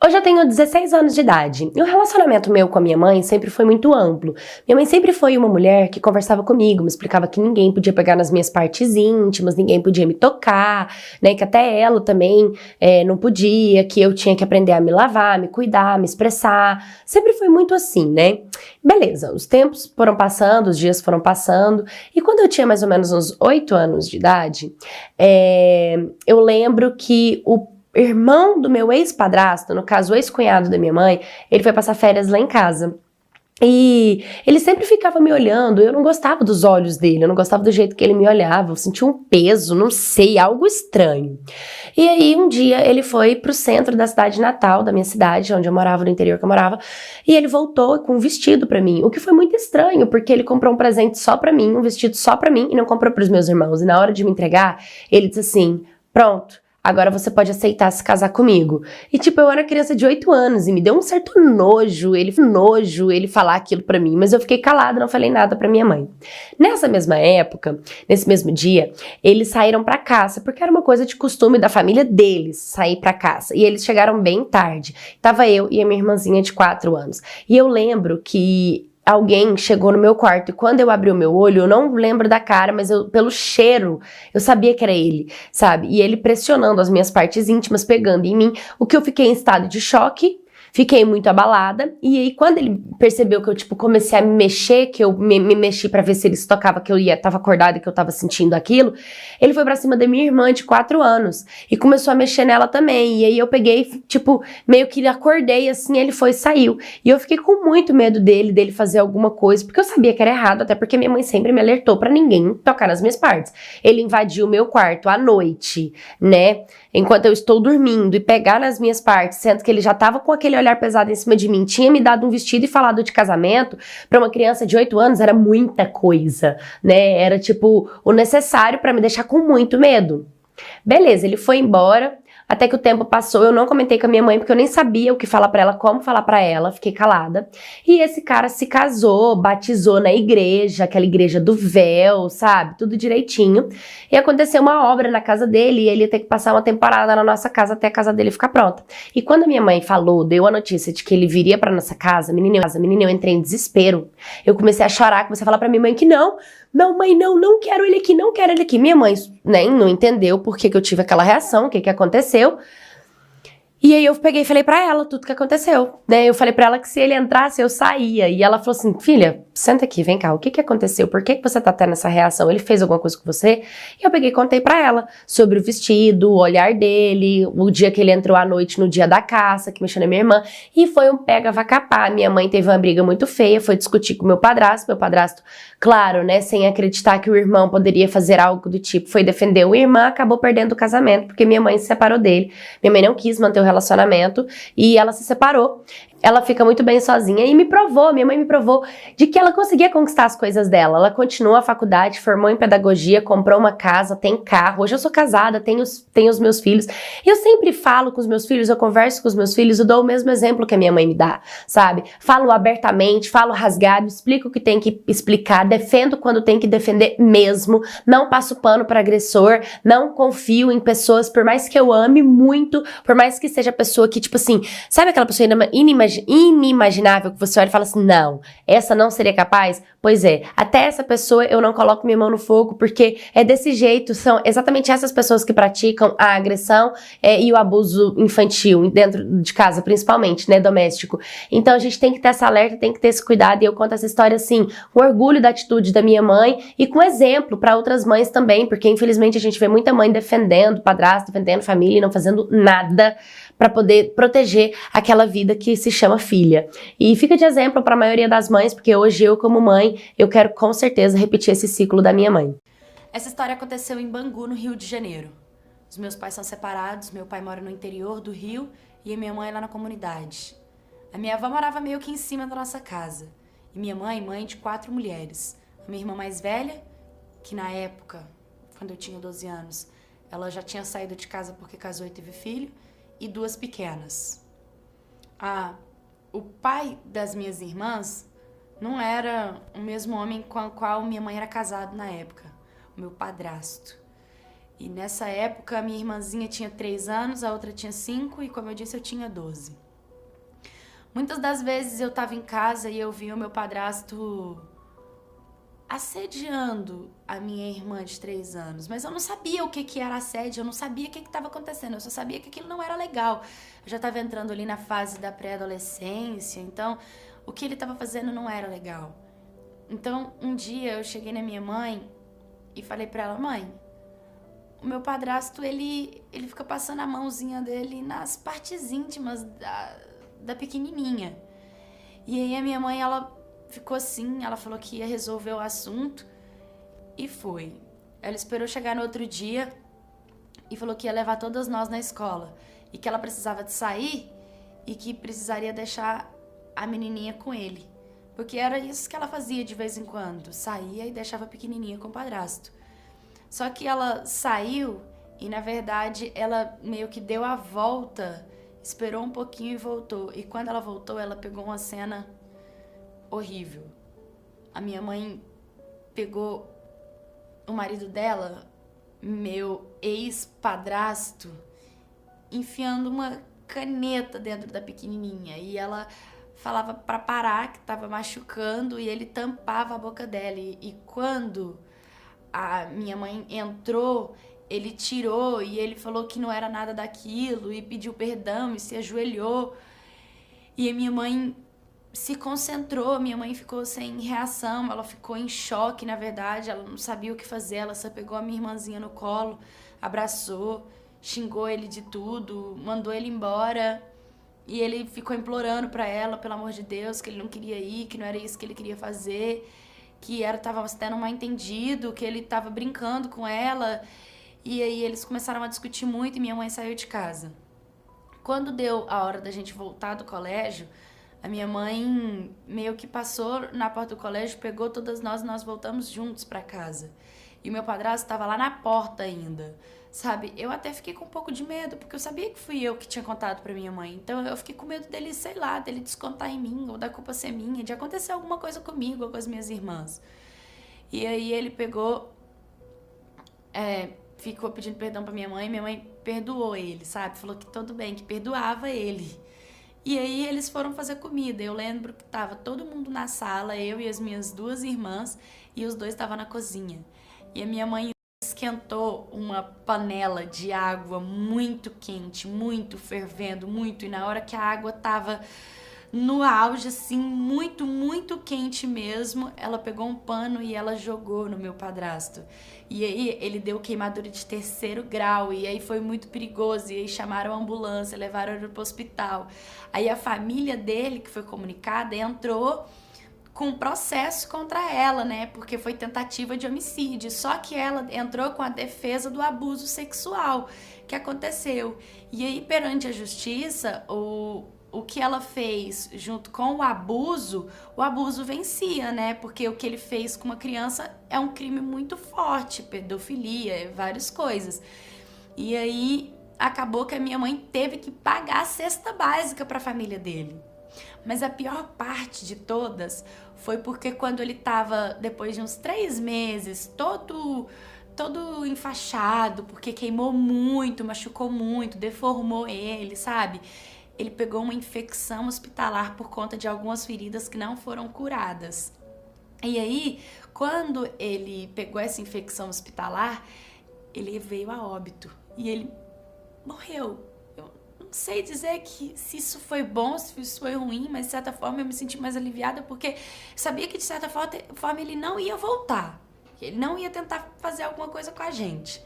Hoje eu tenho 16 anos de idade e o relacionamento meu com a minha mãe sempre foi muito amplo. Minha mãe sempre foi uma mulher que conversava comigo, me explicava que ninguém podia pegar nas minhas partes íntimas, ninguém podia me tocar, né, que até ela também não podia, que eu tinha que aprender a me lavar, me cuidar, me expressar. Sempre foi muito assim, né? Beleza, os tempos foram passando, os dias foram passando e quando eu tinha mais ou menos uns 8 anos de idade, eu lembro que o irmão do meu ex-padrasto, no caso o ex-cunhado da minha mãe, ele foi passar férias lá em casa. E ele sempre ficava me olhando, eu não gostava dos olhos dele, eu não gostava do jeito que ele me olhava, eu sentia um peso, não sei, algo estranho. E aí um dia ele foi pro centro da cidade natal, da minha cidade, onde eu morava, no interior que eu morava, e ele voltou com um vestido pra mim, o que foi muito estranho, porque ele comprou um presente só pra mim, um vestido só pra mim, e não comprou pros meus irmãos. E na hora de me entregar, ele disse assim, pronto, agora você pode aceitar se casar comigo. E tipo, eu era criança de 8 anos e me deu um certo nojo ele falar aquilo pra mim, mas eu fiquei calada, não falei nada pra minha mãe. Nessa mesma época, nesse mesmo dia, eles saíram pra caça, porque era uma coisa de costume da família deles sair pra caça. E eles chegaram bem tarde. Tava eu e a minha irmãzinha de 4 anos. E eu lembro que alguém chegou no meu quarto e quando eu abri o meu olho, eu não lembro da cara, mas pelo cheiro, eu sabia que era ele, sabe? E ele pressionando as minhas partes íntimas, pegando em mim, o que eu fiquei em estado de choque, fiquei muito abalada, e aí quando ele percebeu que eu, tipo, comecei a me mexer, que eu me mexi pra ver se ele se tocava, que eu tava acordada e que eu tava sentindo aquilo, ele foi pra cima da minha irmã de 4 anos, e começou a mexer nela também, e aí eu peguei, tipo, meio que acordei assim, ele foi e saiu, e eu fiquei com muito medo dele fazer alguma coisa, porque eu sabia que era errado, até porque minha mãe sempre me alertou pra ninguém tocar nas minhas partes. Ele invadiu o meu quarto à noite, né, enquanto eu estou dormindo, e pegar nas minhas partes, sendo que ele já tava com aquele olhar pesado em cima de mim, tinha me dado um vestido e falado de casamento, pra uma criança de 8 anos era muita coisa, né? Era tipo o necessário pra me deixar com muito medo. Beleza, ele foi embora. Até que o tempo passou, eu não comentei com a minha mãe, porque eu nem sabia o que falar pra ela, como falar pra ela, fiquei calada. E esse cara se casou, batizou na igreja, aquela igreja do véu, sabe? Tudo direitinho. E aconteceu uma obra na casa dele, e ele ia ter que passar uma temporada na nossa casa até a casa dele ficar pronta. E quando a minha mãe falou, deu a notícia de que ele viria pra nossa casa, menina, eu entrei em desespero. Eu comecei a chorar, comecei a falar pra minha mãe que não, mãe, não quero ele aqui, não quero ele aqui. Minha mãe nem não entendeu por que eu tive aquela reação, o que aconteceu. E aí eu peguei e falei pra ela tudo que aconteceu, né? Eu falei pra ela que se ele entrasse, eu saía. E ela falou assim, filha, senta aqui, vem cá, o que aconteceu? Por que você tá tendo essa reação? Ele fez alguma coisa com você? E eu peguei e contei pra ela sobre o vestido, o olhar dele, o dia que ele entrou à noite no dia da caça, que mexeu na minha irmã. E foi um pega-vacapá. Minha mãe teve uma briga muito feia, foi discutir com meu padrasto, claro, né, sem acreditar que o irmão poderia fazer algo do tipo, foi defender o irmão, acabou perdendo o casamento, porque minha mãe se separou dele. Minha mãe não quis manter o relacionamento e ela se separou. Ela fica muito bem sozinha e minha mãe me provou de que ela conseguia conquistar as coisas dela. Ela continuou a faculdade, formou em pedagogia, comprou uma casa, tem carro. Hoje eu sou casada, tenho os meus filhos. E eu sempre falo com os meus filhos, eu converso com os meus filhos, eu dou o mesmo exemplo que a minha mãe me dá, sabe? Falo abertamente, falo rasgado, explico o que tem que explicar, defendo quando tem que defender mesmo, não passo pano para agressor, não confio em pessoas, por mais que eu ame muito, por mais que seja pessoa que, tipo assim, sabe aquela pessoa inimaginável que você olha e fala assim, não, essa não seria capaz? Pois é, até essa pessoa eu não coloco minha mão no fogo, porque é desse jeito, são exatamente essas pessoas que praticam a agressão e o abuso infantil, dentro de casa, principalmente, né, doméstico. Então a gente tem que ter essa alerta, tem que ter esse cuidado, e eu conto essa história assim, com orgulho da atitude da minha mãe e com exemplo para outras mães também, porque infelizmente a gente vê muita mãe defendendo padrasto, defendendo família e não fazendo nada para poder proteger aquela vida que se chama filha. E fica de exemplo para a maioria das mães, porque hoje eu, como mãe, eu quero com certeza repetir esse ciclo da minha mãe. Essa história aconteceu em Bangu, no Rio de Janeiro. Os meus pais são separados, meu pai mora no interior do Rio e a minha mãe lá na comunidade. A minha avó morava meio que em cima da nossa casa. E minha mãe de 4 mulheres. A minha irmã mais velha, que na época, quando eu tinha 12 anos, ela já tinha saído de casa porque casou e teve filho, e 2 pequenas. O pai das minhas irmãs não era o mesmo homem com o qual minha mãe era casada na época, o meu padrasto. E nessa época a minha irmãzinha tinha 3 anos, a outra tinha 5 e, como eu disse, eu tinha 12. Muitas das vezes eu tava em casa e eu via o meu padrasto assediando a minha irmã de 3 anos, mas eu não sabia o que era assédio, eu não sabia o que estava acontecendo, eu só sabia que aquilo não era legal. Eu já estava entrando ali na fase da pré-adolescência, então o que ele estava fazendo não era legal. Então um dia eu cheguei na minha mãe e falei pra ela: mãe, o meu padrasto, ele fica passando a mãozinha dele nas partes íntimas da pequenininha. E aí a minha mãe, ela ficou assim, ela falou que ia resolver o assunto e foi. Ela esperou chegar no outro dia e falou que ia levar todas nós na escola e que ela precisava de sair e que precisaria deixar a menininha com ele. Porque era isso que ela fazia de vez em quando, saía e deixava a pequenininha com o padrasto. Só que ela saiu e, na verdade, ela meio que deu a volta, esperou um pouquinho e voltou. E quando ela voltou, ela pegou uma cena horrível. A minha mãe pegou o marido dela, meu ex-padrasto, enfiando uma caneta dentro da pequenininha. E ela falava pra parar, que tava machucando, e ele tampava a boca dela. E quando a minha mãe entrou, ele tirou e ele falou que não era nada daquilo e pediu perdão e se ajoelhou. E a minha mãe se concentrou, minha mãe ficou sem reação, ela ficou em choque, na verdade, ela não sabia o que fazer, ela só pegou a minha irmãzinha no colo, abraçou, xingou ele de tudo, mandou ele embora. E ele ficou implorando pra ela, pelo amor de Deus, que ele não queria ir, que não era isso que ele queria fazer, que tava tendo um mal-entendido, que ele tava brincando com ela. E aí eles começaram a discutir muito e minha mãe saiu de casa. Quando deu a hora da gente voltar do colégio, a minha mãe meio que passou na porta do colégio, pegou todas nós e nós voltamos juntos pra casa. E o meu padrasto estava lá na porta ainda, sabe? Eu até fiquei com um pouco de medo, porque eu sabia que fui eu que tinha contado pra minha mãe. Então eu fiquei com medo dele, sei lá, dele descontar em mim, ou da culpa ser minha, de acontecer alguma coisa comigo ou com as minhas irmãs. E aí ele pegou, ficou pedindo perdão pra minha mãe perdoou ele, sabe? Falou que tudo bem, que perdoava ele. E aí eles foram fazer comida. Eu lembro que tava todo mundo na sala, eu e as minhas 2 irmãs, e os 2 estavam na cozinha. E a minha mãe esquentou uma panela de água muito quente, muito fervendo, muito. E na hora que a água tava no auge, assim, muito, muito quente mesmo, ela pegou um pano e ela jogou no meu padrasto. E aí ele deu queimadura de 3º grau, e aí foi muito perigoso, e aí chamaram a ambulância, levaram ele pro hospital. Aí a família dele, que foi comunicada, entrou com um processo contra ela, né, porque foi tentativa de homicídio, só que ela entrou com a defesa do abuso sexual que aconteceu. E aí, perante a justiça, o que ela fez junto com o abuso vencia, né? Porque o que ele fez com uma criança é um crime muito forte, pedofilia, várias coisas. E aí acabou que a minha mãe teve que pagar a cesta básica para a família dele. Mas a pior parte de todas foi porque quando ele tava, depois de uns 3 meses, todo enfaixado, porque queimou muito, machucou muito, deformou ele, sabe? Ele pegou uma infecção hospitalar por conta de algumas feridas que não foram curadas. E aí, quando ele pegou essa infecção hospitalar, ele veio a óbito e ele morreu. Eu não sei dizer que se isso foi bom, se isso foi ruim, mas de certa forma eu me senti mais aliviada porque sabia que de certa forma ele não ia voltar. Ele não ia tentar fazer alguma coisa com a gente.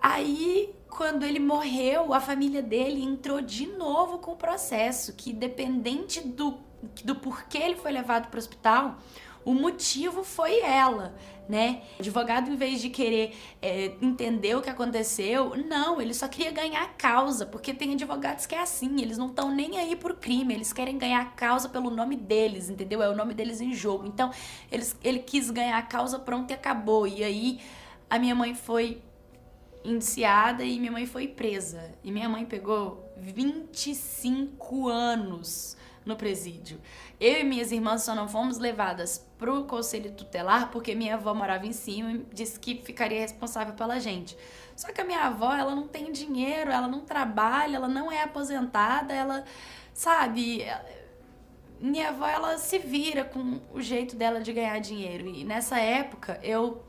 Aí, quando ele morreu, a família dele entrou de novo com o processo, que dependente do porquê ele foi levado para o hospital, o motivo foi ela, né? O advogado, em vez de querer entender o que aconteceu, não, ele só queria ganhar a causa, porque tem advogados que é assim, eles não estão nem aí pro crime, eles querem ganhar a causa pelo nome deles, entendeu? É o nome deles em jogo. Então, ele quis ganhar a causa, pronto, e acabou. E aí, a minha mãe foi indiciada e minha mãe foi presa. E minha mãe pegou 25 anos no presídio. Eu e minhas irmãs só não fomos levadas pro conselho tutelar porque minha avó morava em cima e disse que ficaria responsável pela gente. Só que a minha avó, ela não tem dinheiro, ela não trabalha, ela não é aposentada, ela, sabe... Minha avó, ela se vira com o jeito dela de ganhar dinheiro. E nessa época, eu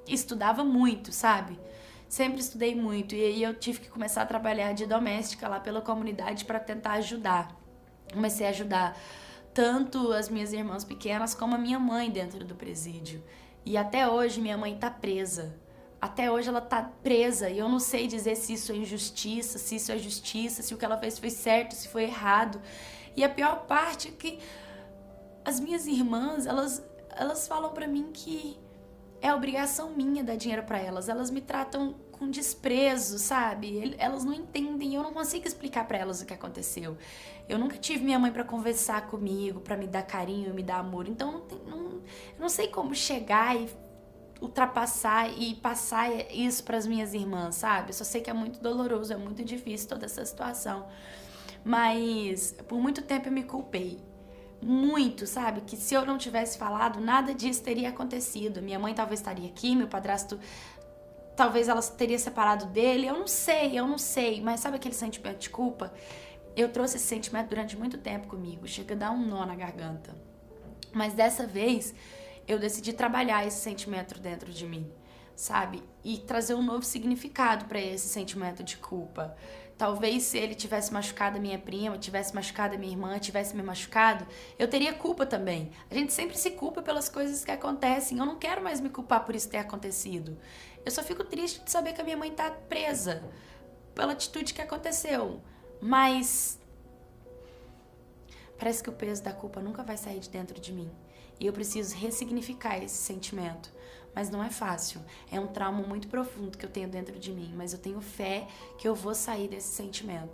estudava muito, sabe? Sempre estudei muito. E aí eu tive que começar a trabalhar de doméstica lá pela comunidade para tentar ajudar. Comecei a ajudar tanto as minhas irmãs pequenas como a minha mãe dentro do presídio. E até hoje minha mãe tá presa. Até hoje ela tá presa e eu não sei dizer se isso é injustiça, se isso é justiça, se o que ela fez foi certo, se foi errado. E a pior parte é que as minhas irmãs, elas falam pra mim que é obrigação minha dar dinheiro pra elas. Elas me tratam com desprezo, sabe? Elas não entendem, eu não consigo explicar pra elas o que aconteceu. Eu nunca tive minha mãe pra conversar comigo, pra me dar carinho, me dar amor. Então eu não sei como chegar e ultrapassar e passar isso pras minhas irmãs, sabe? Eu só sei que é muito doloroso, é muito difícil toda essa situação. Mas por muito tempo eu me culpei. Muito, sabe? Que se eu não tivesse falado, nada disso teria acontecido. Minha mãe talvez estaria aqui, meu padrasto, talvez ela teria separado dele. Eu não sei. Mas sabe aquele sentimento de culpa? Eu trouxe esse sentimento durante muito tempo comigo. Chega a dar um nó na garganta. Mas dessa vez, eu decidi trabalhar esse sentimento dentro de mim, sabe? E trazer um novo significado para esse sentimento de culpa. Talvez se ele tivesse machucado a minha prima, tivesse machucado a minha irmã, tivesse me machucado, eu teria culpa também. A gente sempre se culpa pelas coisas que acontecem. Eu não quero mais me culpar por isso ter acontecido. Eu só fico triste de saber que a minha mãe tá presa pela atitude que aconteceu. Mas parece que o peso da culpa nunca vai sair de dentro de mim. E eu preciso ressignificar esse sentimento. Mas não é fácil. É um trauma muito profundo que eu tenho dentro de mim. Mas eu tenho fé que eu vou sair desse sentimento.